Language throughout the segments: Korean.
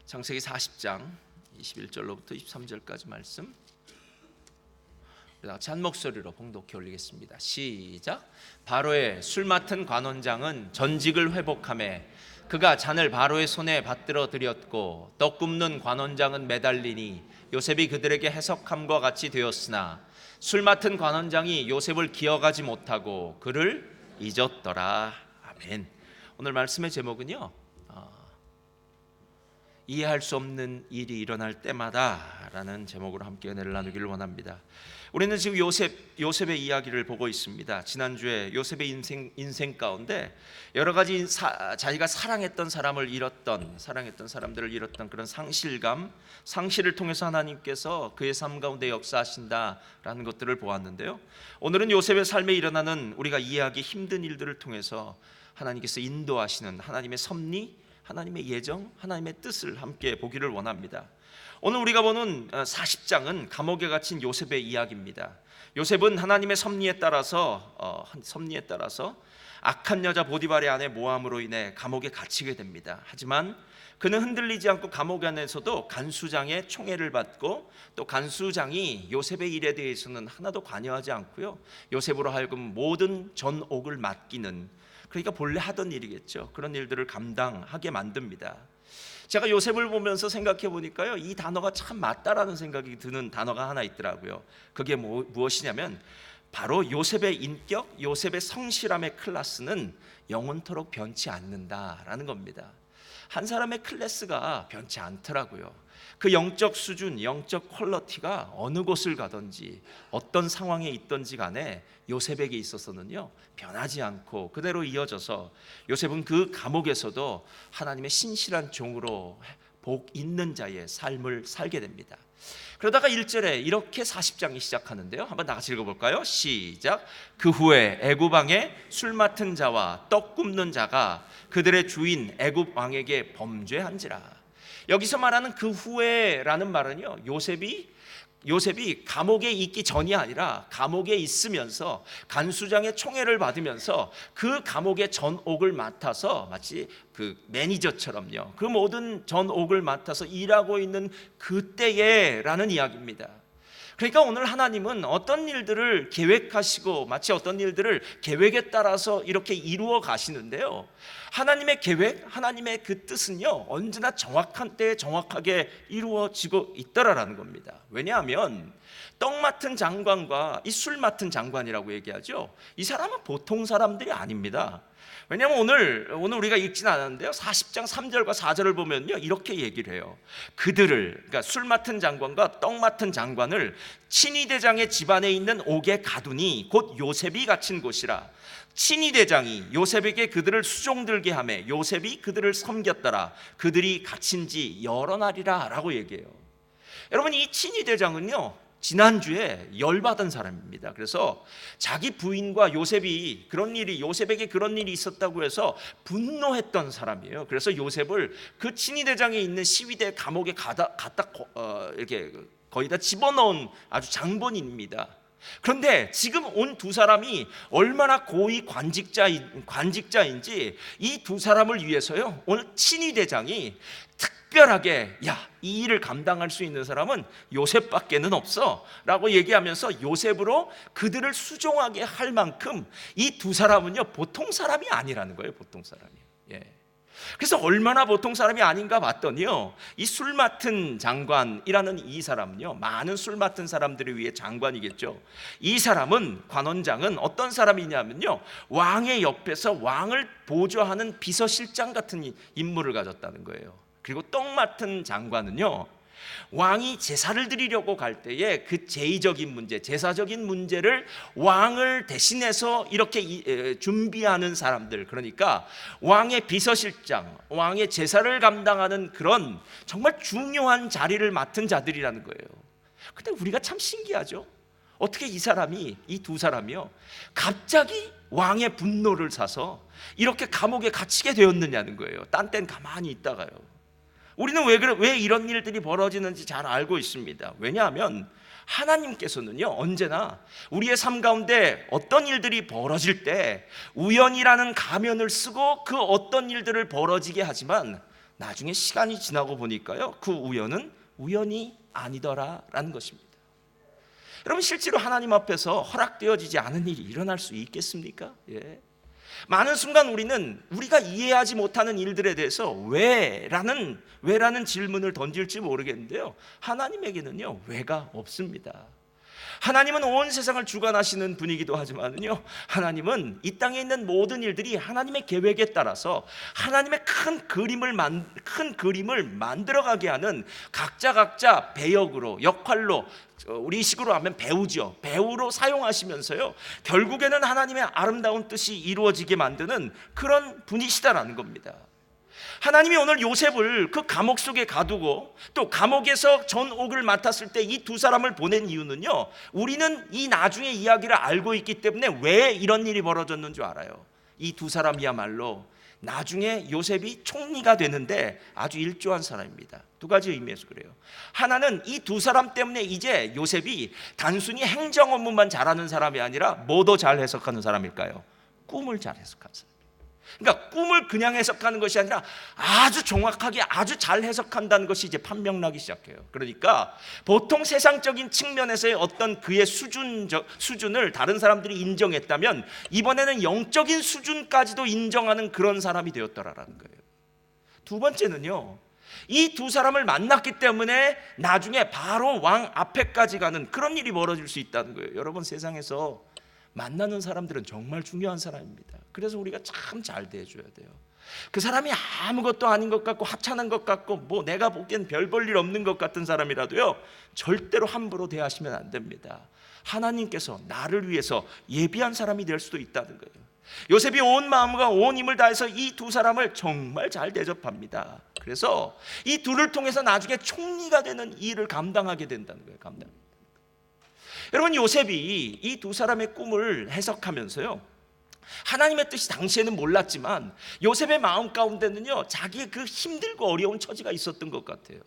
창세기 40장 21절로부터 23절까지 말씀 같이 한 목소리로 봉독해 올리겠습니다. 시작. 바로의 술 맡은 관원장은 전직을 회복하며 그가 잔을 바로의 손에 받들어 드렸고 떡 굽는 관원장은 매달리니 요셉이 그들에게 해석함과 같이 되었으나 술 맡은 관원장이 요셉을 기억하지 못하고 그를 잊었더라. 아멘. 오늘 말씀의 제목은요, 이해할 수 없는 일이 일어날 때마다 라는 제목으로 함께 은혜를 나누기를 원합니다. 우리는 지금 요셉의 이야기를 보고 있습니다. 지난주에 요셉의 인생 가운데 여러 가지 자기가 사랑했던 사람들을 잃었던 그런 상실을 통해서 하나님께서 그의 삶 가운데 역사하신다라는 것들을 보았는데요. 오늘은 요셉의 삶에 일어나는 우리가 이해하기 힘든 일들을 통해서 하나님께서 인도하시는 하나님의 섭리, 하나님의 예정, 하나님의 뜻을 함께 보기를 원합니다. 오늘 우리가 보는 40장은 감옥에 갇힌 요셉의 이야기입니다. 요셉은 하나님의 섭리에 따라서 악한 여자 보디발의 아내 모함으로 인해 감옥에 갇히게 됩니다. 하지만 그는 흔들리지 않고 감옥 안에서도 간수장의 총애를 받고 또 간수장이 요셉의 일에 대해서는 하나도 관여하지 않고요, 요셉으로 하여금 모든 전옥을 맡기는, 그러니까 본래 하던 일이겠죠, 그런 일들을 감당하게 만듭니다. 제가 요셉을 보면서 생각해 보니까요, 이 단어가 참 맞다라는 생각이 드는 단어가 하나 있더라고요. 그게 무엇이냐면 바로 요셉의 인격, 요셉의 성실함의 클래스는 영원토록 변치 않는다라는 겁니다. 한 사람의 클래스가 변치 않더라고요. 그 영적 수준, 영적 퀄리티가 어느 곳을 가든지 어떤 상황에 있든지 간에 요셉에게 있어서는요, 변하지 않고 그대로 이어져서 요셉은 그 감옥에서도 하나님의 신실한 종으로 복 있는 자의 삶을 살게 됩니다. 그러다가 1절에 이렇게 40장이 시작하는데요, 한번 다 같이 읽어볼까요? 시작. 그 후에 애굽 왕의 술 맡은 자와 떡 굽는 자가 그들의 주인 애굽 왕에게 범죄한지라. 여기서 말하는 그 후에라는 말은요, 요셉이 감옥에 있기 전이 아니라 감옥에 있으면서 간수장의 총애를 받으면서 그 감옥의 전옥을 맡아서 마치 그 매니저처럼요, 그 모든 전옥을 맡아서 일하고 있는 그때에라는 이야기입니다. 그러니까 오늘 하나님은 어떤 일들을 계획하시고 마치 어떤 일들을 계획에 따라서 이렇게 이루어 가시는데요, 하나님의 계획, 하나님의 그 뜻은요, 언제나 정확한 때에 정확하게 이루어지고 있더라라는 겁니다. 왜냐하면 떡 맡은 장관과 이 술 맡은 장관이라고 얘기하죠, 이 사람은 보통 사람들이 아닙니다. 왜냐하면 오늘 우리가 읽지는 않았는데요, 40장 3절과 4절을 보면요, 이렇게 얘기를 해요. 그러니까 술 맡은 장관과 떡 맡은 장관을 친위대장의 집안에 있는 옥에 가두니 곧 요셉이 갇힌 곳이라. 친위대장이 요셉에게 그들을 수종들게 하며 요셉이 그들을 섬겼더라. 그들이 갇힌 지 여러 날이라 라고 얘기해요. 여러분, 이 친위대장은요, 지난주에 열받은 사람입니다. 그래서 자기 부인과 요셉에게 그런 일이 있었다고 해서 분노했던 사람이에요. 그래서 요셉을 그 친위대장에 있는 시위대 감옥에 이렇게 거의 다 집어넣은 아주 장본인입니다. 그런데 지금 온 두 사람이 얼마나 고위 관직자인지 이 두 사람을 위해서요, 오늘 친위대장이 특별하게 이 일을 감당할 수 있는 사람은 요셉밖에는 없어 라고 얘기하면서 요셉으로 그들을 수종하게 할 만큼 이 두 사람은요, 보통 사람이 아니라는 거예요. 보통 사람이. 그래서 얼마나 보통 사람이 아닌가 봤더니요, 이 술 맡은 장관이라는 이 사람은요, 많은 술 맡은 사람들을 위해 장관이겠죠. 이 사람은, 관원장은 어떤 사람이냐면요, 왕의 옆에서 왕을 보조하는 비서실장 같은 임무를 가졌다는 거예요. 그리고 떡 맡은 장관은요, 왕이 제사를 드리려고 갈 때에 그 제의적인 문제, 제사적인 문제를 왕을 대신해서 이렇게 준비하는 사람들, 그러니까 왕의 비서실장, 왕의 제사를 감당하는 그런 정말 중요한 자리를 맡은 자들이라는 거예요. 근데 우리가 참 신기하죠. 어떻게 이 두 사람이요, 갑자기 왕의 분노를 사서 이렇게 감옥에 갇히게 되었느냐는 거예요. 딴 땐 가만히 있다가요. 우리는 왜 이런 일들이 벌어지는지 잘 알고 있습니다. 왜냐하면 하나님께서는요, 언제나 우리의 삶 가운데 어떤 일들이 벌어질 때 우연이라는 가면을 쓰고 그 어떤 일들을 벌어지게 하지만 나중에 시간이 지나고 보니까요, 그 우연은 우연이 아니더라라는 것입니다. 여러분, 실제로 하나님 앞에서 허락되어지지 않은 일이 일어날 수 있겠습니까? 예. 많은 순간 우리는 우리가 이해하지 못하는 일들에 대해서 왜라는 질문을 던질지 모르겠는데요, 하나님에게는요 왜가 없습니다. 하나님은 온 세상을 주관하시는 분이기도 하지만요, 하나님은 이 땅에 있는 모든 일들이 하나님의 계획에 따라서 하나님의 큰 그림을 만들어가게 하는 각자 배역으로, 역할로, 우리 식으로 하면 배우죠. 배우로 사용하시면서요, 결국에는 하나님의 아름다운 뜻이 이루어지게 만드는 그런 분이시다라는 겁니다. 하나님이 오늘 요셉을 그 감옥 속에 가두고 또 감옥에서 전옥을 맡았을 때 이 두 사람을 보낸 이유는요, 우리는 이 나중의 이야기를 알고 있기 때문에 왜 이런 일이 벌어졌는 줄 알아요. 이 두 사람이야말로 나중에 요셉이 총리가 되는데 아주 일조한 사람입니다. 두 가지 의미에서 그래요. 하나는 이 두 사람 때문에 이제 요셉이 단순히 행정 업무만 잘하는 사람이 아니라 뭐 더 잘 해석하는 사람일까요? 꿈을 잘 해석하는 사람. 그러니까 꿈을 그냥 해석하는 것이 아니라 아주 정확하게 아주 잘 해석한다는 것이 이제 판명나기 시작해요. 그러니까 보통 세상적인 측면에서의 어떤 그의 수준을 다른 사람들이 인정했다면 이번에는 영적인 수준까지도 인정하는 그런 사람이 되었더라라는 거예요. 두 번째는요, 이 두 사람을 만났기 때문에 나중에 바로 왕 앞에까지 가는 그런 일이 벌어질 수 있다는 거예요. 여러분, 세상에서 만나는 사람들은 정말 중요한 사람입니다. 그래서 우리가 참 잘 대해줘야 돼요. 그 사람이 아무것도 아닌 것 같고 하찮은 것 같고 뭐 내가 보기엔 별 볼 일 없는 것 같은 사람이라도요, 절대로 함부로 대하시면 안 됩니다. 하나님께서 나를 위해서 예비한 사람이 될 수도 있다는 거예요. 요셉이 온 마음과 온 힘을 다해서 이 두 사람을 정말 잘 대접합니다. 그래서 이 둘을 통해서 나중에 총리가 되는 일을 감당하게 된다는 거예요. 여러분, 요셉이 이 두 사람의 꿈을 해석하면서요, 하나님의 뜻이 당시에는 몰랐지만 요셉의 마음 가운데는요, 자기의 그 힘들고 어려운 처지가 있었던 것 같아요.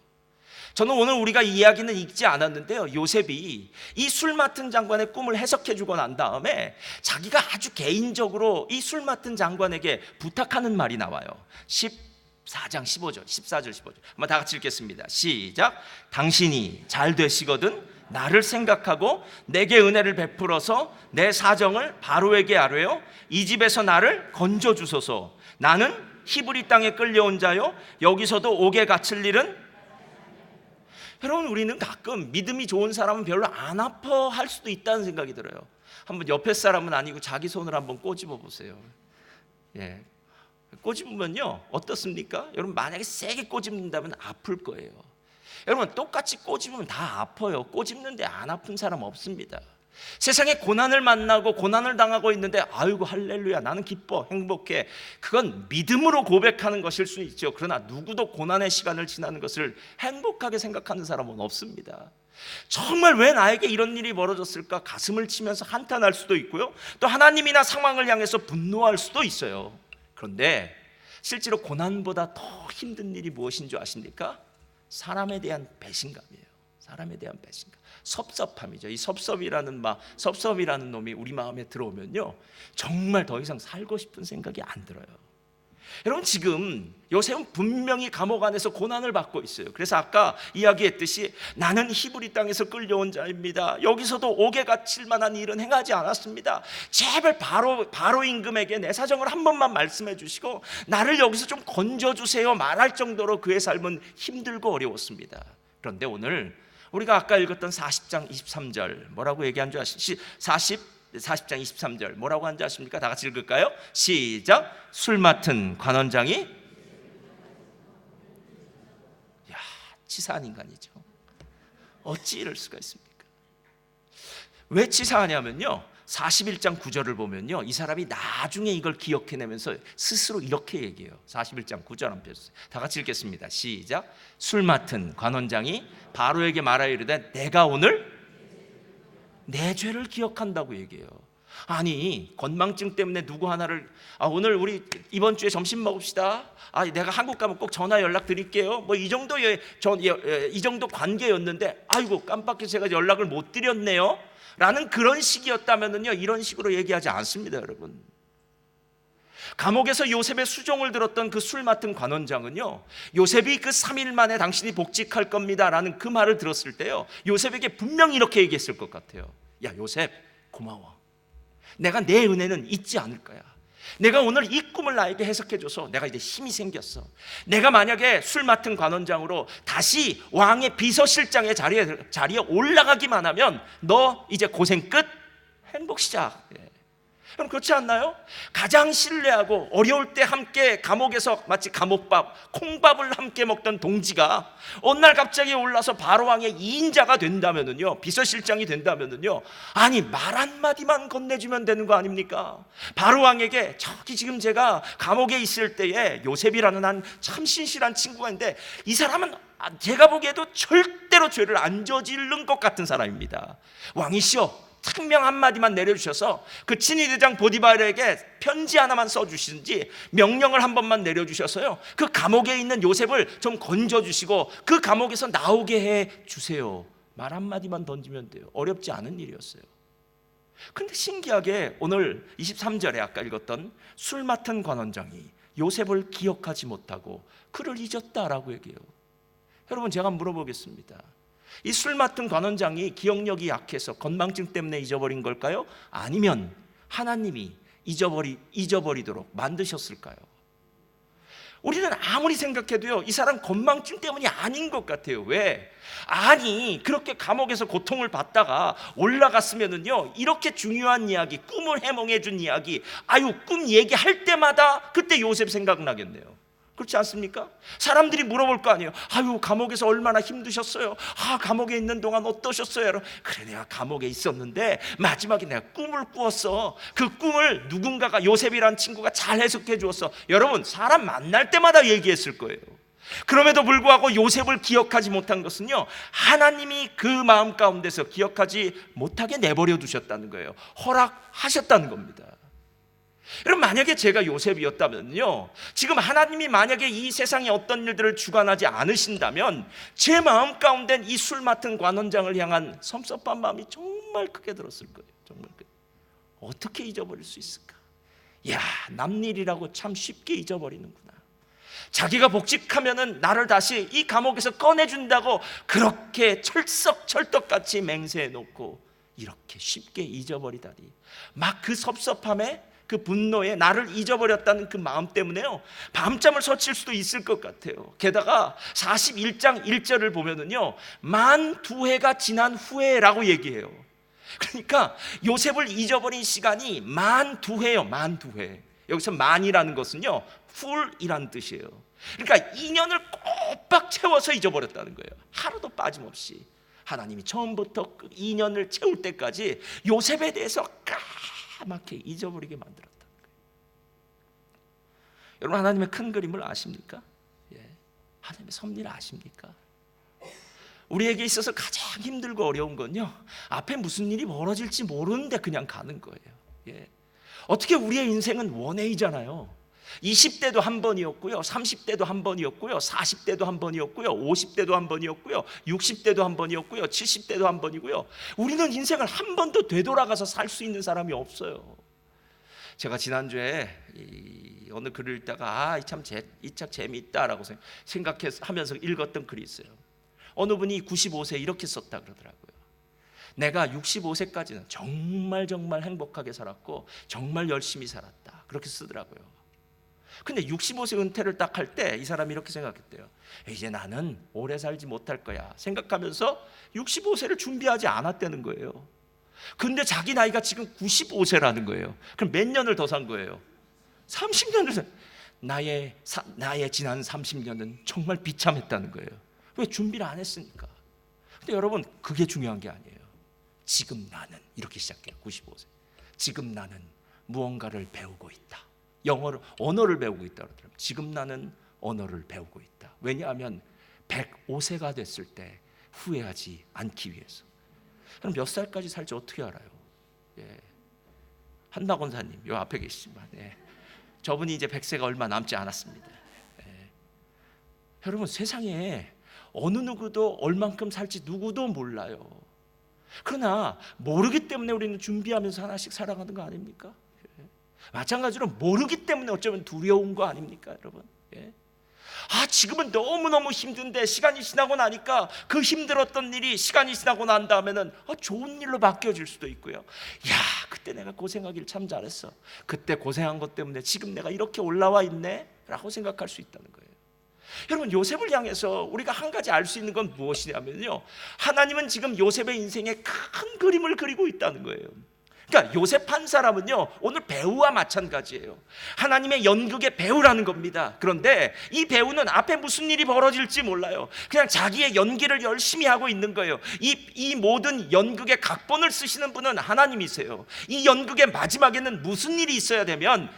저는 오늘 우리가 이 이야기는 읽지 않았는데요, 요셉이 이 술 맡은 장관의 꿈을 해석해 주고 난 다음에 자기가 아주 개인적으로 이 술 맡은 장관에게 부탁하는 말이 나와요. 14장 15절, 14절 15절 한번 다 같이 읽겠습니다. 시작. 당신이 잘 되시거든 나를 생각하고 내게 은혜를 베풀어서 내 사정을 바로에게 아뢰어 이 집에서 나를 건져 주소서. 나는 히브리 땅에 끌려온 자요, 여기서도 옥에 갇힐 일은. 여러분, 우리는 가끔 믿음이 좋은 사람은 별로 안 아파할 수도 있다는 생각이 들어요. 한번 옆에 사람은 아니고 자기 손을 한번 꼬집어 보세요. 예, 꼬집으면요 어떻습니까? 여러분, 만약에 세게 꼬집는다면 아플 거예요. 여러분, 똑같이 꼬집으면 다 아파요. 꼬집는데 안 아픈 사람 없습니다. 세상에 고난을 만나고 고난을 당하고 있는데 아이고 할렐루야 나는 기뻐 행복해, 그건 믿음으로 고백하는 것일 수 있죠. 그러나 누구도 고난의 시간을 지나는 것을 행복하게 생각하는 사람은 없습니다. 정말 왜 나에게 이런 일이 벌어졌을까 가슴을 치면서 한탄할 수도 있고요, 또 하나님이나 상황을 향해서 분노할 수도 있어요. 그런데 실제로 고난보다 더 힘든 일이 무엇인 줄 아십니까? 사람에 대한 배신감이에요. 사람에 대한 배신감, 섭섭함이죠. 이 섭섭이라는 놈이 우리 마음에 들어오면요, 정말 더 이상 살고 싶은 생각이 안 들어요. 여러분, 지금 요셉은 분명히 감옥 안에서 고난을 받고 있어요. 그래서 아까 이야기했듯이 나는 히브리 땅에서 끌려온 자입니다. 여기서도 옥에 갇힐 만한 일은 행하지 않았습니다. 제발 바로 임금에게 내 사정을 한 번만 말씀해 주시고 나를 여기서 좀 건져주세요 말할 정도로 그의 삶은 힘들고 어려웠습니다. 그런데 오늘 우리가 아까 읽었던 40장 23절 뭐라고 얘기한 줄 아십니까? 40장 23절 뭐라고 한지 아십니까? 다 같이 읽을까요? 시작. 술 맡은 관원장이, 야, 치사한 인간이죠. 어찌 이럴 수가 있습니까? 왜 치사하냐면요, 41장 9절을 보면요, 이 사람이 나중에 이걸 기억해내면서 스스로 이렇게 얘기해요. 41장 9절 한번 펴주세요. 다 같이 읽겠습니다. 시작. 술 맡은 관원장이 바로에게 말하여 이르되 내가 오늘 내 죄를 기억한다고 얘기해요. 아니, 건망증 때문에 누구 하나를 오늘 우리 이번 주에 점심 먹읍시다. 내가 한국 가면 꼭 전화 연락 드릴게요. 뭐 이 정도 관계였는데 아이고 깜빡해서 제가 연락을 못 드렸네요. 라는 그런 식이었다면은요, 이런 식으로 얘기하지 않습니다, 여러분. 감옥에서 요셉의 수종을 들었던 그 술 맡은 관원장은요, 요셉이 그 3일 만에 당신이 복직할 겁니다 라는 그 말을 들었을 때요, 요셉에게 분명히 이렇게 얘기했을 것 같아요. 야, 요셉, 고마워. 내가 내 은혜는 잊지 않을 거야. 내가 오늘 이 꿈을 나에게 해석해줘서 내가 이제 힘이 생겼어. 내가 만약에 술 맡은 관원장으로 다시 왕의 비서실장의 자리에 올라가기만 하면 너 이제 고생 끝, 행복 시작. 그럼 그렇지 않나요? 가장 신뢰하고 어려울 때 함께 감옥에서 마치 감옥밥, 콩밥을 함께 먹던 동지가 어느 날 갑자기 올라서 바로왕의 2인자가 된다면은요, 비서실장이 된다면은요, 아니 말 한마디만 건네주면 되는 거 아닙니까? 바로왕에게 저기 지금 제가 감옥에 있을 때에 요셉이라는 한 참 신실한 친구가 있는데 이 사람은 제가 보기에도 절대로 죄를 안 저지른 것 같은 사람입니다. 왕이시여, 특명 한마디만 내려주셔서 그 친위대장 보디발에게 편지 하나만 써주시든지 명령을 한 번만 내려주셔서요, 그 감옥에 있는 요셉을 좀 건져주시고 그 감옥에서 나오게 해주세요. 말 한마디만 던지면 돼요. 어렵지 않은 일이었어요. 근데 신기하게 오늘 23절에 아까 읽었던 술 맡은 관원장이 요셉을 기억하지 못하고 그를 잊었다라고 얘기해요. 여러분, 제가 물어보겠습니다. 이 술 맡은 관원장이 기억력이 약해서 건망증 때문에 잊어버린 걸까요? 아니면 하나님이 잊어버리도록 만드셨을까요? 우리는 아무리 생각해도요, 이 사람 건망증 때문이 아닌 것 같아요. 왜? 아니, 그렇게 감옥에서 고통을 받다가 올라갔으면은요, 이렇게 중요한 이야기, 꿈을 해몽해 준 이야기, 꿈 얘기할 때마다 그때 요셉 생각나겠네요. 그렇지 않습니까? 사람들이 물어볼 거 아니에요. 감옥에서 얼마나 힘드셨어요? 감옥에 있는 동안 어떠셨어요? 그래, 내가 감옥에 있었는데 마지막에 내가 꿈을 꾸었어. 그 꿈을 누군가가, 요셉이라는 친구가 잘 해석해 주었어. 여러분, 사람 만날 때마다 얘기했을 거예요. 그럼에도 불구하고 요셉을 기억하지 못한 것은요, 하나님이 그 마음 가운데서 기억하지 못하게 내버려 두셨다는 거예요. 허락하셨다는 겁니다. 여러분, 만약에 제가 요셉이었다면요, 지금 하나님이 만약에 이 세상에 어떤 일들을 주관하지 않으신다면 제 마음 가운데는 이 술 맡은 관원장을 향한 섭섭한 마음이 정말 크게 들었을 거예요. 정말 크게. 어떻게 잊어버릴 수 있을까? 남일이라고 참 쉽게 잊어버리는구나. 자기가 복직하면은 나를 다시 이 감옥에서 꺼내준다고 그렇게 철떡같이 맹세해 놓고 이렇게 쉽게 잊어버리다니. 막 그 섭섭함에, 그 분노에 나를 잊어버렸다는 그 마음 때문에요, 밤잠을 설칠 수도 있을 것 같아요. 게다가 41장 1절을 보면은요, 만 2해가 지난 후에라고 얘기해요. 그러니까 요셉을 잊어버린 시간이 만 2해요. 만 2해. 여기서 만이라는 것은요, 풀이라는 뜻이에요. 그러니까 2년을 꼬박 채워서 잊어버렸다는 거예요. 하루도 빠짐없이. 하나님이 처음부터 2년을 채울 때까지 요셉에 대해서 까맣게 잊어버리게 만들었다는 거예요. 여러분, 하나님의 큰 그림을 아십니까? 하나님의 섭리를 아십니까? 우리에게 있어서 가장 힘들고 어려운 건요, 앞에 무슨 일이 벌어질지 모르는데 그냥 가는 거예요. 어떻게 우리의 인생은 원웨이잖아요. 20대도 한 번이었고요, 30대도 한 번이었고요, 40대도 한 번이었고요, 50대도 한 번이었고요, 60대도 한 번이었고요, 70대도 한 번이고요. 우리는 인생을 한 번도 되돌아가서 살 수 있는 사람이 없어요. 제가 지난주에 어느 글을 읽다가 이 책 재미있다라고 생각하면서 읽었던 글이 있어요. 어느 분이 95세 이렇게 썼다 그러더라고요. 내가 65세까지는 정말 행복하게 살았고 정말 열심히 살았다, 그렇게 쓰더라고요. 근데 65세 은퇴를 딱 할 때 이 사람이 이렇게 생각했대요. 이제 나는 오래 살지 못할 거야 생각하면서 65세를 준비하지 않았다는 거예요. 근데 자기 나이가 지금 95세라는 거예요. 그럼 몇 년을 더 산 거예요? 30년을. 나의 지난 30년은 정말 비참했다는 거예요. 왜? 준비를 안 했으니까. 근데 여러분, 그게 중요한 게 아니에요. 지금 나는, 이렇게 시작해요. 95세. 지금 나는 무언가를 배우고 있다. 언어를 배우고 있다 그러더라고요. 지금 나는 언어를 배우고 있다. 왜냐하면 105세가 됐을 때 후회하지 않기 위해서. 그럼 몇 살까지 살지 어떻게 알아요? 한나건사님 요 앞에 계시지만, 저분이 이제 100세가 얼마 남지 않았습니다. 여러분, 세상에 어느 누구도 얼만큼 살지 누구도 몰라요. 그러나 모르기 때문에 우리는 준비하면서 하나씩 살아가는 거 아닙니까? 마찬가지로 모르기 때문에 어쩌면 두려운 거 아닙니까, 여러분? 예? 지금은 너무너무 힘든데 시간이 지나고 나니까 그 힘들었던 일이 시간이 지나고 난 다음에는 좋은 일로 바뀌어질 수도 있고요. 야, 그때 내가 고생하길 참 잘했어. 그때 고생한 것 때문에 지금 내가 이렇게 올라와 있네 라고 생각할 수 있다는 거예요. 여러분, 요셉을 향해서 우리가 한 가지 알 수 있는 건 무엇이냐면요, 하나님은 지금 요셉의 인생에 큰 그림을 그리고 있다는 거예요. 그러니까 요셉 한 사람은요, 오늘 배우와 마찬가지예요. 하나님의 연극의 배우라는 겁니다. 그런데 이 배우는 앞에 무슨 일이 벌어질지 몰라요. 그냥 자기의 연기를 열심히 하고 있는 거예요. 이 모든 연극의 각본을 쓰시는 분은 하나님이세요. 이 연극의 마지막에는 무슨 일이 있어야 되면,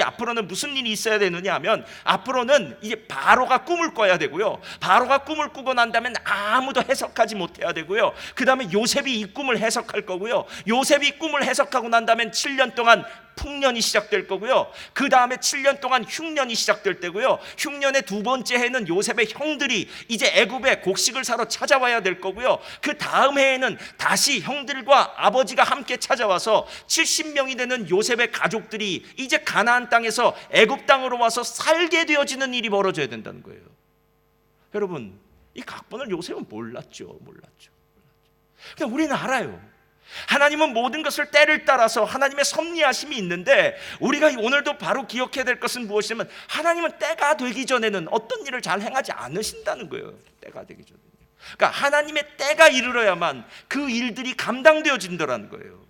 앞으로는 무슨 일이 있어야 되느냐 하면, 앞으로는 이제 바로가 꿈을 꿔야 되고요, 바로가 꿈을 꾸고 난 다음에 아무도 해석하지 못해야 되고요, 그 다음에 요셉이 이 꿈을 해석할 거고요, 요셉이 꿈을 해석하고 난 다음에 7년 동안 풍년이 시작될 거고요, 그 다음에 7년 동안 흉년이 시작될 때고요, 흉년의 두 번째 해는 요셉의 형들이 이제 애굽에 곡식을 사러 찾아와야 될 거고요, 그 다음 해에는 다시 형들과 아버지가 함께 찾아와서 70명이 되는 요셉의 가족들이 이제 가나안 땅에서 애굽 땅으로 와서 살게 되어지는 일이 벌어져야 된다는 거예요. 여러분, 이 각본을 요셉은 몰랐죠. 그냥 우리는 알아요. 하나님은 모든 것을 때를 따라서 하나님의 섭리하심이 있는데, 우리가 오늘도 바로 기억해야 될 것은 무엇이냐면, 하나님은 때가 되기 전에는 어떤 일을 잘 행하지 않으신다는 거예요. 때가 되기 전에는. 그러니까 하나님의 때가 이르러야만 그 일들이 감당되어진다는 거예요.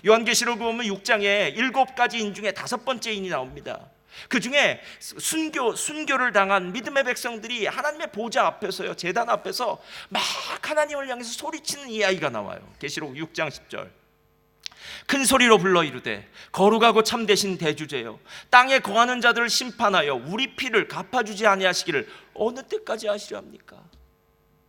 요한계시록 보면 6장에 7가지 인 중에 5번째 인이 나옵니다. 그 중에 순교를 당한 믿음의 백성들이 하나님의 보좌 앞에서요, 제단 앞에서 막 하나님을 향해서 소리치는 이 아이가 나와요. 계시록 6장 10절. 큰 소리로 불러 이르되 거룩하고 참되신 대주제여, 땅에 거하는 자들을 심판하여 우리 피를 갚아주지 아니하시기를 어느 때까지 하시려 합니까?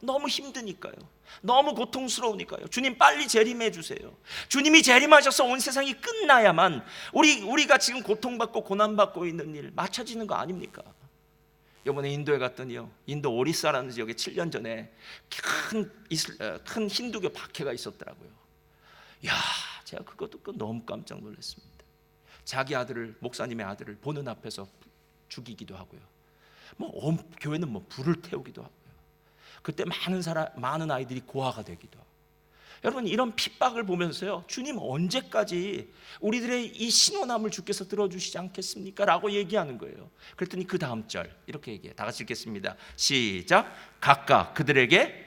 너무 힘드니까요. 너무 고통스러우니까요. 주님 빨리 재림해 주세요. 주님이 재림하셔서 온 세상이 끝나야만 우리가 지금 고통받고 고난받고 있는 일 맞춰지는 거 아닙니까? 이번에 인도에 갔더니요, 인도 오리사라는 지역에 7년 전에 큰 힌두교 박해가 있었더라고요. 야, 제가 그거 듣고 너무 깜짝 놀랐습니다. 자기 아들을, 목사님의 아들을 보는 앞에서 죽이기도 하고요, 교회는 불을 태우기도 하고, 그때 많은 아이들이 고아가 되기도 하고. 여러분, 이런 핍박을 보면서요, 주님 언제까지 우리들의 이 신원함을 주께서 들어주시지 않겠습니까? 라고 얘기하는 거예요. 그랬더니 그 다음 절 이렇게 얘기해요. 다 같이 읽겠습니다. 시작. 각각 그들에게,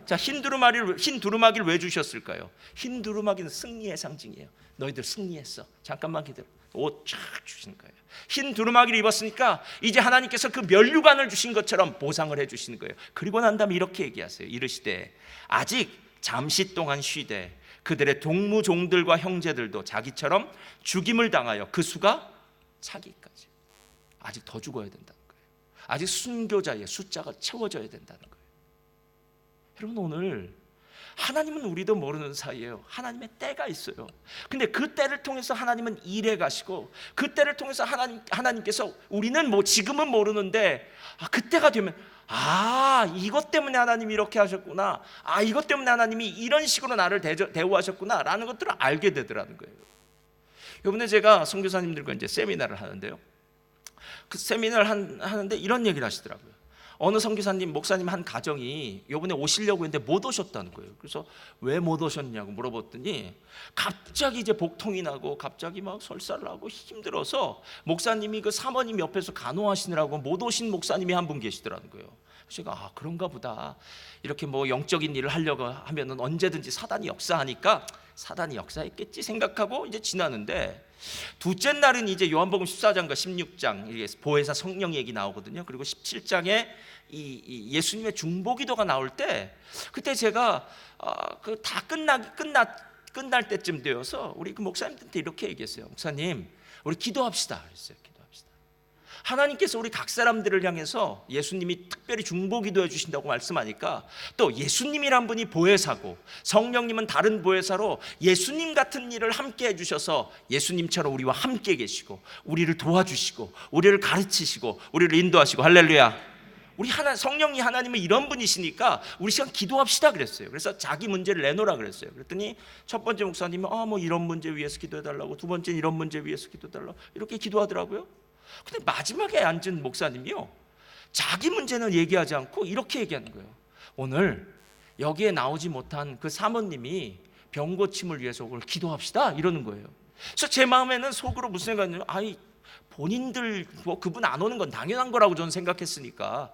자, 흰 두루마기를 왜 주셨을까요? 흰 두루마기는 승리의 상징이에요. 너희들 승리했어. 잠깐만 기다려. 옷 쫙 주시는 거예요. 흰 두루마기를 입었으니까 이제 하나님께서 그 면류관을 주신 것처럼 보상을 해주시는 거예요. 그리고 난 다음에 이렇게 얘기하세요. 이르시되 아직 잠시 동안 쉬되 그들의 동무종들과 형제들도 자기처럼 죽임을 당하여 그 수가 차기까지. 아직 더 죽어야 된다는 거예요. 아직 순교자의 숫자가 채워져야 된다는 거예요. 여러분, 오늘 하나님은 우리도 모르는 사이에요. 하나님의 때가 있어요. 근데 그 때를 통해서 하나님은 일해 가시고, 그 때를 통해서 하나님께서, 우리는 지금은 모르는데 그때가 되면 이것 때문에 하나님이 이렇게 하셨구나, 이것 때문에 하나님이 이런 식으로 나를 대우하셨구나 라는 것들을 알게 되더라는 거예요. 이번에 제가 선교사님들과 이제 세미나를 하는데요, 그 세미나를 하는데 이런 얘기를 하시더라고요. 어느 선교사님, 목사님 한 가정이 이번에 오시려고 했는데 못 오셨다는 거예요. 그래서 왜 못 오셨냐고 물어봤더니 갑자기 이제 복통이 나고 갑자기 막 설사를 하고 힘들어서 목사님이 그 사모님 옆에서 간호하시느라고 못 오신 목사님이 한 분 계시더라는 거예요. 제가 그런가 보다, 이렇게 영적인 일을 하려고 하면은 언제든지 사단이 역사하니까 사단이 역사했겠지 생각하고 이제 지나는데, 둘째 날은 이제 요한복음 14장과 16장 이게 보혜사 성령 얘기 나오거든요. 그리고 17장에 이 예수님의 중보기도가 나올 때, 그때 제가 다 끝날 때쯤 되어서 우리 그 목사님한테 이렇게 얘기했어요. 목사님, 우리 기도합시다 그랬어요. 하나님께서 우리 각 사람들을 향해서 예수님이 특별히 중보기도해 주신다고 말씀하니까, 또 예수님이란 분이 보혜사고 성령님은 다른 보혜사로 예수님 같은 일을 함께 해주셔서 예수님처럼 우리와 함께 계시고 우리를 도와주시고 우리를 가르치시고 우리를 인도하시고, 할렐루야, 우리 성령이 하나님은 이런 분이시니까 우리 시간 기도합시다 그랬어요. 그래서 자기 문제를 내놓으라 그랬어요. 그랬더니 첫 번째 목사님은 뭐 이런 문제 위해서 기도해달라고, 두 번째는 이런 문제 위해서 기도해달라고 이렇게 기도하더라고요. 근데 마지막에 앉은 목사님이요, 자기 문제는 얘기하지 않고 이렇게 얘기하는 거예요. 오늘 여기에 나오지 못한 그 사모님이 병 고침을 위해서 오늘 기도합시다 이러는 거예요. 그래서 제 마음에는 속으로 무슨 생각이냐면, 본인들 그분 안 오는 건 당연한 거라고 저는 생각했으니까,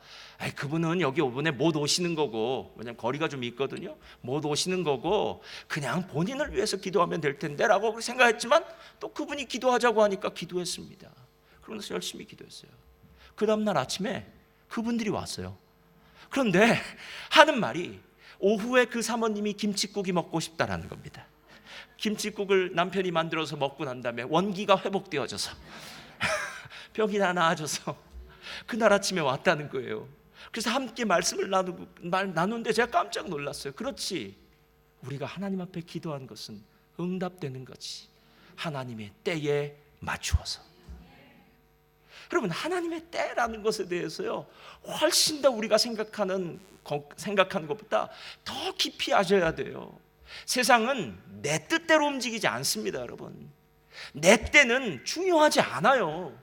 그분은 여기 이번에 못 오시는 거고, 왜냐면 거리가 좀 있거든요. 못 오시는 거고 그냥 본인을 위해서 기도하면 될 텐데 라고 생각했지만, 또 그분이 기도하자고 하니까 기도했습니다. 그러면서 열심히 기도했어요. 그 다음날 아침에 그분들이 왔어요. 그런데 하는 말이, 오후에 그 사모님이 김칫국이 먹고 싶다라는 겁니다. 김칫국을 남편이 만들어서 먹고 난 다음에 원기가 회복되어져서 병이 다 나아져서 그날 아침에 왔다는 거예요. 그래서 함께 말씀을 나누는데 제가 깜짝 놀랐어요. 그렇지, 우리가 하나님 앞에 기도하는 것은 응답되는 거지, 하나님의 때에 맞추어서. 여러분, 하나님의 때라는 것에 대해서요, 훨씬 더 우리가 생각하는 것보다 더 깊이 아셔야 돼요. 세상은 내 뜻대로 움직이지 않습니다. 여러분, 내 때는 중요하지 않아요.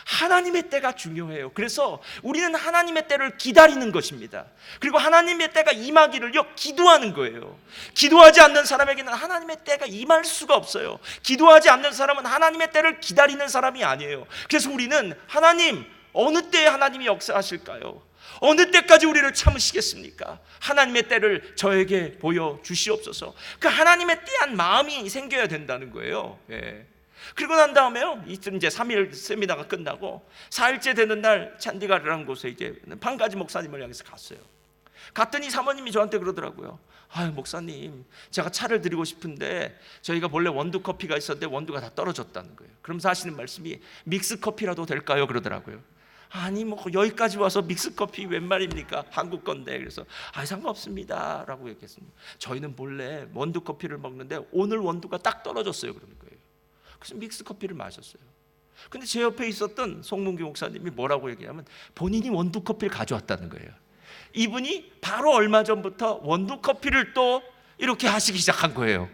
하나님의 때가 중요해요. 그래서 우리는 하나님의 때를 기다리는 것입니다. 그리고 하나님의 때가 임하기를요 기도하는 거예요. 기도하지 않는 사람에게는 하나님의 때가 임할 수가 없어요. 기도하지 않는 사람은 하나님의 때를 기다리는 사람이 아니에요. 그래서 우리는, 하나님, 어느 때에 하나님이 역사하실까요? 어느 때까지 우리를 참으시겠습니까? 하나님의 때를 저에게 보여주시옵소서. 그 하나님의 때한 마음이 생겨야 된다는 거예요. 그리고 난 다음에요, 이제 3일 세미나가 끝나고 4일째 되는 날 찬디가르라는 곳에 이제 판가지 목사님을 향해서 갔어요. 갔더니 사모님이 저한테 그러더라고요. 목사님, 제가 차를 드리고 싶은데 저희가 원래 원두 커피가 있었는데 원두가 다 떨어졌다는 거예요. 그러면서 하시는 말씀이, 믹스 커피라도 될까요? 그러더라고요. 아니 여기까지 와서 믹스 커피 웬 말입니까? 한국 건데. 그래서 상관없습니다 라고 얘기했습니다. 저희는 원래 원두 커피를 먹는데 오늘 원두가 딱 떨어졌어요 그러는 거예요. 그래서 믹스 커피를 마셨어요. 근데 제 옆에 있었던 송문규 목사님이 뭐라고 얘기하면, 본인이 원두 커피를 가져왔다는 거예요. 이분이 바로 얼마 전부터 원두 커피를 또 이렇게 하시기 시작한 거예요.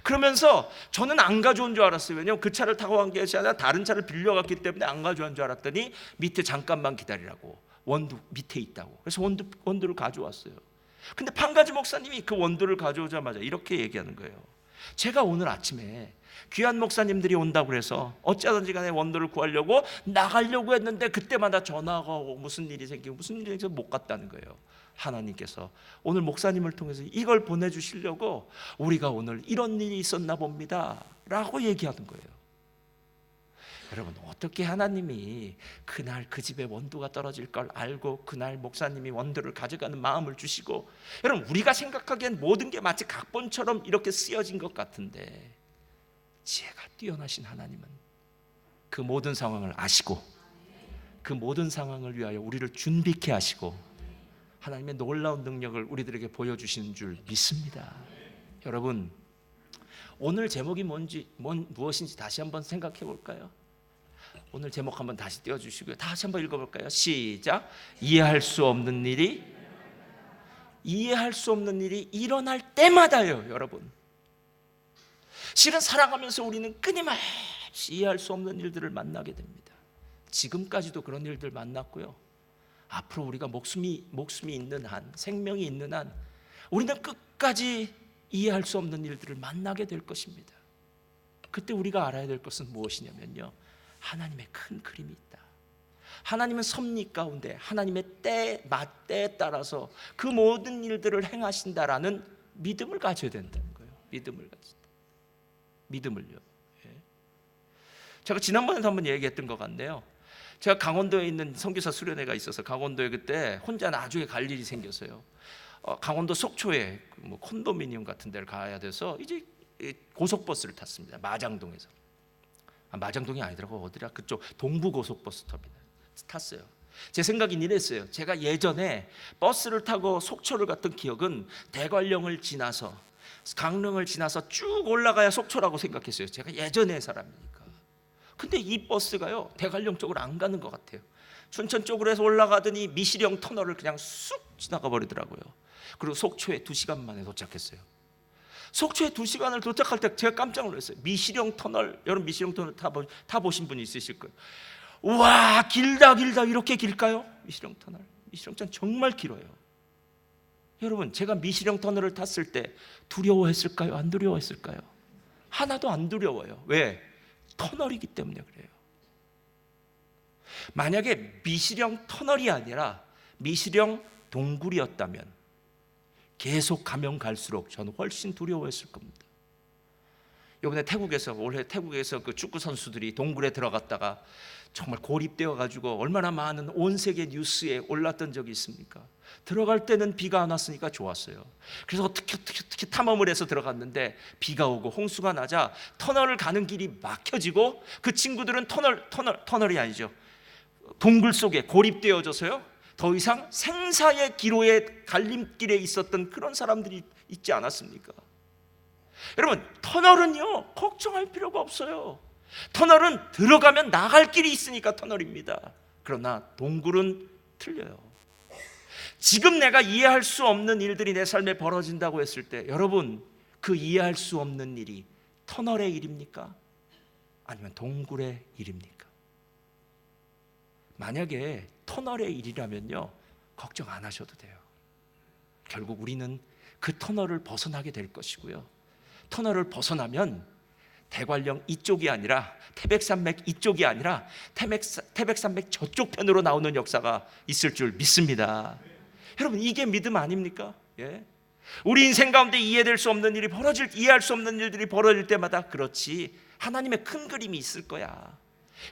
그러면서 저는 안 가져온 줄 알았어요. 왜냐하면 그 차를 타고 간 게 아니라 다른 차를 빌려갔기 때문에 안 가져온 줄 알았더니, 밑에 잠깐만 기다리라고, 원두 밑에 있다고. 그래서 원두를 가져왔어요. 근데 판가지 목사님이 그 원두를 가져오자마자 이렇게 얘기하는 거예요. 제가 오늘 아침에 귀한 목사님들이 온다고 해서 어쩌든지 간에 원두를 구하려고 나가려고 했는데, 그때마다 전화가 오고 무슨 일이 생기고 못 갔다는 거예요. 하나님께서 오늘 목사님을 통해서 이걸 보내주시려고 우리가 오늘 이런 일이 있었나 봅니다 라고 얘기하는 거예요. 여러분, 어떻게 하나님이 그날 그 집에 원두가 떨어질 걸 알고 그날 목사님이 원두를 가져가는 마음을 주시고, 여러분, 우리가 생각하기엔 모든 게 마치 각본처럼 이렇게 쓰여진 것 같은데, 지혜가 뛰어나신 하나님은 그 모든 상황을 아시고 그 모든 상황을 위하여 우리를 준비케 하시고 하나님의 놀라운 능력을 우리들에게 보여주시는 줄 믿습니다. 여러분, 오늘 제목이 무엇인지 다시 한번 생각해 볼까요? 오늘 제목 한번 다시 띄워주시고요, 다시 한번 읽어볼까요? 시작. 이해할 수 없는 일이 일어날 때마다요. 여러분, 실은 살아가면서 우리는 끊임없이 이해할 수 없는 일들을 만나게 됩니다. 지금까지도 그런 일들 만났고요, 앞으로 우리가 목숨이 있는 한, 생명이 있는 한, 우리는 끝까지 이해할 수 없는 일들을 만나게 될 것입니다. 그때 우리가 알아야 될 것은 무엇이냐면요, 하나님의 큰 그림이 있다. 하나님은 섭리 가운데 하나님의 때에 따라서 그 모든 일들을 행하신다라는 믿음을 가져야 된다는 거예요. 믿음을요. 제가 지난번에도 한번 얘기했던 것 같네요. 제가 강원도에 있는 선교사 수련회가 있어서 강원도에 그때 혼자 나중에 갈 일이 생겼어요. 강원도 속초에 콘도미니엄 같은 데를 가야 돼서 이제 고속버스를 탔습니다. 마장동에서. 마장동이 아니더라고, 어디라, 그쪽 동부 고속버스 터미널 탔어요. 제 생각이 이랬어요. 제가 예전에 버스를 타고 속초를 갔던 기억은 대관령을 지나서 강릉을 지나서 쭉 올라가야 속초라고 생각했어요. 제가 예전의 사람이니까. 근데 이 버스가요, 대관령 쪽으로 안 가는 것 같아요. 춘천 쪽으로 해서 올라가더니 미시령 터널을 그냥 쑥 지나가 버리더라고요. 그리고 속초에 2시간 만에 도착했어요. 속초에 2시간을 도착할 때 제가 깜짝 놀랐어요. 미시령 터널, 여러분 미시령 터널 타보신 분이 있으실 거예요. 우와, 길다 이렇게 길까요? 미시령 터널, 미시령 터널 정말 길어요. 여러분, 제가 미시령 터널을 탔을 때 두려워했을까요? 안 두려워했을까요? 하나도 안 두려워요. 왜? 터널이기 때문에 그래요. 만약에 미시령 터널이 아니라 미시령 동굴이었다면 계속 가면 갈수록 저는 훨씬 두려워했을 겁니다. 이번에 올해 태국에서 그 축구 선수들이 동굴에 들어갔다가 정말 고립되어 가지고 얼마나 많은 온 세계 뉴스에 올랐던 적이 있습니까? 들어갈 때는 비가 안 왔으니까 좋았어요. 그래서 어떻게 탐험을 해서 들어갔는데 비가 오고 홍수가 나자 터널을 가는 길이 막혀지고 그 친구들은 터널이 아니죠, 동굴 속에 고립되어져서요, 더 이상 생사의 기로에 갈림길에 있었던 그런 사람들이 있지 않았습니까? 여러분, 터널은요 걱정할 필요가 없어요. 터널은 들어가면 나갈 길이 있으니까 터널입니다. 그러나 동굴은 틀려요. 지금 내가 이해할 수 없는 일들이 내 삶에 벌어진다고 했을 때, 여러분, 그 이해할 수 없는 일이 터널의 일입니까? 아니면 동굴의 일입니까? 만약에 터널의 일이라면요, 걱정 안 하셔도 돼요. 결국 우리는 그 터널을 벗어나게 될 것이고요, 터널을 벗어나면 대관령 이쪽이 아니라 태백산맥 이쪽이 아니라 태백산맥 저쪽 편으로 나오는 역사가 있을 줄 믿습니다. 여러분, 이게 믿음 아닙니까? 예? 우리 인생 가운데 이해할 수 없는 일들이 벌어질 때마다, 그렇지, 하나님의 큰 그림이 있을 거야.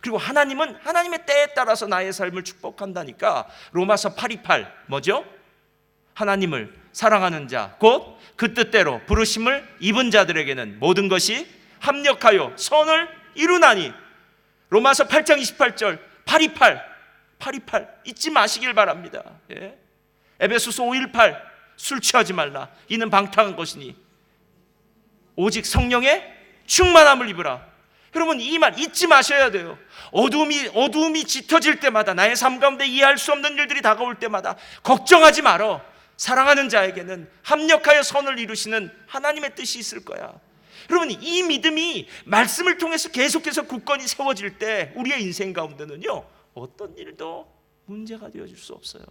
그리고 하나님은 하나님의 때에 따라서 나의 삶을 축복한다니까. 로마서 8:28 뭐죠? 하나님을 사랑하는 자 곧 그 뜻대로 부르심을 입은 자들에게는 모든 것이 합력하여 선을 이루나니. 로마서 8장 28절 8:28 잊지 마시길 바랍니다. 예? 에베소서 5:18 술 취하지 말라, 이는 방탕한 것이니 오직 성령의 충만함을 입으라. 여러분, 이 말 잊지 마셔야 돼요. 어두움이 짙어질 때마다, 나의 삶 가운데 이해할 수 없는 일들이 다가올 때마다 걱정하지 말어. 사랑하는 자에게는 합력하여 선을 이루시는 하나님의 뜻이 있을 거야. 여러분, 이 믿음이 말씀을 통해서 계속해서 굳건히 세워질 때 우리의 인생 가운데는요, 어떤 일도 문제가 되어질 수 없어요.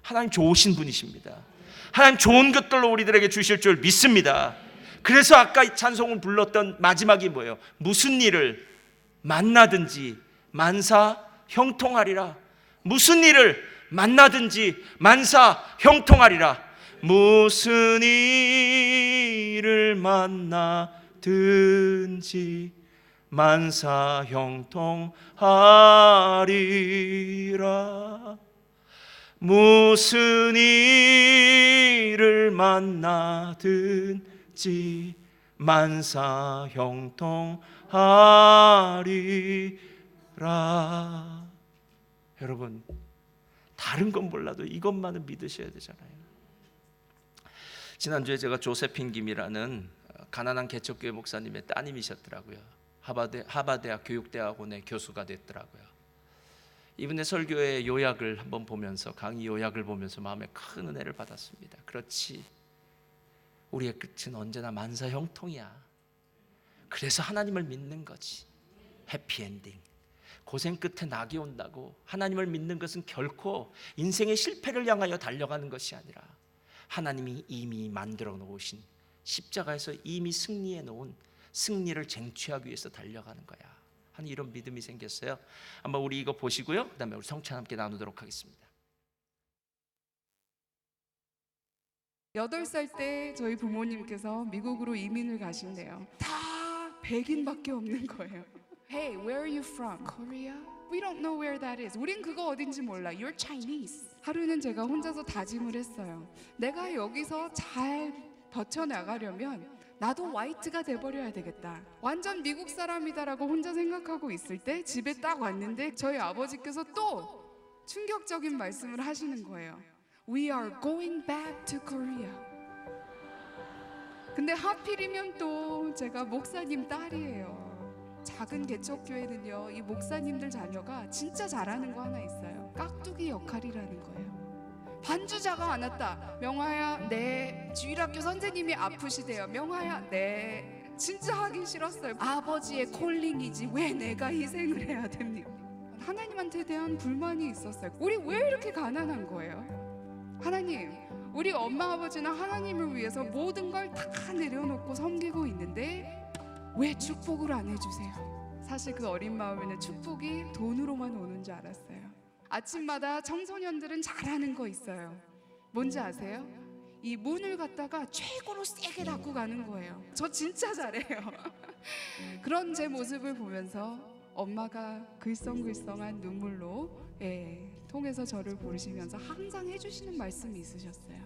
하나님 좋으신 분이십니다. 하나님 좋은 것들로 우리들에게 주실 줄 믿습니다. 그래서 아까 찬송을 불렀던 마지막이 뭐예요? 무슨 일을 만나든지 만사 형통하리라. 무슨 일을 만나든지 만사 형통하리라. 무슨 일을 만나든지 만사 형통하리라. 무슨 일을 만나든지 만사 형통하리라. 여러분, 다른 건 몰라도 이것만은 믿으셔야 되잖아요. 지난주에 제가 조세핀 김이라는 가난한 개척교회 목사님의 따님이셨더라고요. 하버드대학 교육대학원의 교수가 됐더라고요. 이분의 설교의 요약을 한번 보면서, 강의 요약을 보면서 마음에 큰 은혜를 받았습니다. 그렇지, 우리의 끝은 언제나 만사 형통이야. 그래서 하나님을 믿는 거지. 해피엔딩. 고생 끝에 낙이 온다고. 하나님을 믿는 것은 결코 인생의 실패를 향하여 달려가는 것이 아니라 하나님이 이미 만들어 놓으신, 십자가에서 이미 승리해 놓은 승리를 쟁취하기 위해서 달려가는 거야 하는 이런 믿음이 생겼어요. 한번 우리 이거 보시고요, 그 다음에 우리 성찬 함께 나누도록 하겠습니다. 8살 때 저희 부모님께서 미국으로 이민을 가신대요. 다 백인밖에 없는 거예요. Hey, where are you from? Korea? We don't know where that is. 우린 그거 어딘지 몰라. You're Chinese. 하루는 제가 혼자서 다짐을 했어요. 내가 여기서 잘 버텨나가려면 나도 화이트가 돼버려야 되겠다. 완전 미국 사람이다라고 혼자 생각하고 있을 때 집에 딱 왔는데 저희 아버지께서 또 충격적인 말씀을 하시는 거예요. We are going back to Korea. 근데 하필이면 또 제가 목사님 딸이에요. 작은 개척교회는요, 이 목사님들 자녀가 진짜 잘하는 거 하나 있어요. 깍두기 역할이라는 거예요. 반주자가 안 왔다. 명화야, 네. 주일학교 선생님이 아프시대요. 명화야, 네. 진짜 하기 싫었어요. 아버지의 콜링이지 왜 내가 희생을 해야 됩니까? 하나님한테 대한 불만이 있었어요. 우리 왜 이렇게 가난한 거예요? 하나님, 우리 엄마 아버지나 하나님을 위해서 모든 걸 다 내려놓고 섬기고 있는데 왜 축복을 안 해주세요? 사실 그 어린 마음에는 축복이 돈으로만 오는 줄 알았어요. 아침마다 청소년들은 잘하는 거 있어요. 뭔지 아세요? 이 문을 갖다가 최고로 세게 닫고 가는 거예요. 저 진짜 잘해요. 그런 제 모습을 보면서 엄마가 글썽글썽한 눈물로 통해서 저를 부르시면서 항상 해주시는 말씀이 있으셨어요.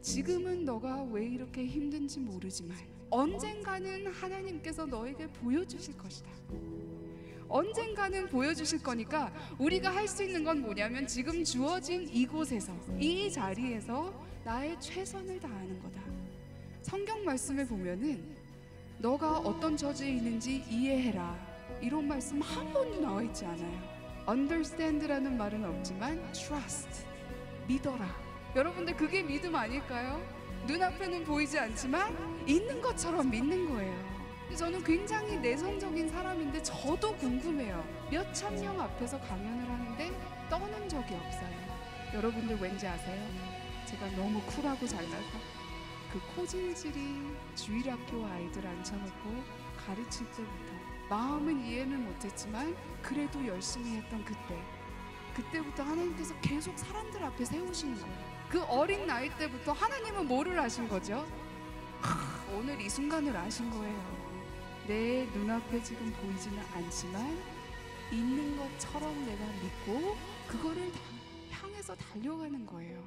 지금은 너가 왜 이렇게 힘든지 모르지만 언젠가는 하나님께서 너에게 보여주실 것이다. 언젠가는 보여주실 거니까 우리가 할 수 있는 건 뭐냐면 지금 주어진 이곳에서, 이 자리에서 나의 최선을 다하는 거다. 성경 말씀에 보면은 너가 어떤 처지에 있는지 이해해라, 이런 말씀 한 번도 나와 있지 않아요. understand라는 말은 없지만 trust, 믿어라. 여러분들 그게 믿음 아닐까요? 눈앞에는 보이지 않지만 있는 것처럼 믿는 거예요. 저는 굉장히 내성적인 사람인데 저도 궁금해요. 몇천 명 앞에서 강연을 하는데 떠는 적이 없어요. 여러분들 왠지 아세요? 제가 너무 쿨하고 잘나서 그 코질질이 주일학교 아이들 앉혀놓고 가르칠 때부터 마음은 이해는 못했지만 그래도 열심히 했던 그때부터 하나님께서 계속 사람들 앞에 세우시는 거예요. 그 어린 나이 때부터 하나님은 뭐를 아신 거죠? 오늘 이 순간을 아신 거예요. 내 눈앞에 지금 보이지는 않지만 있는 것처럼 내가 믿고 그거를 향해서 달려가는 거예요.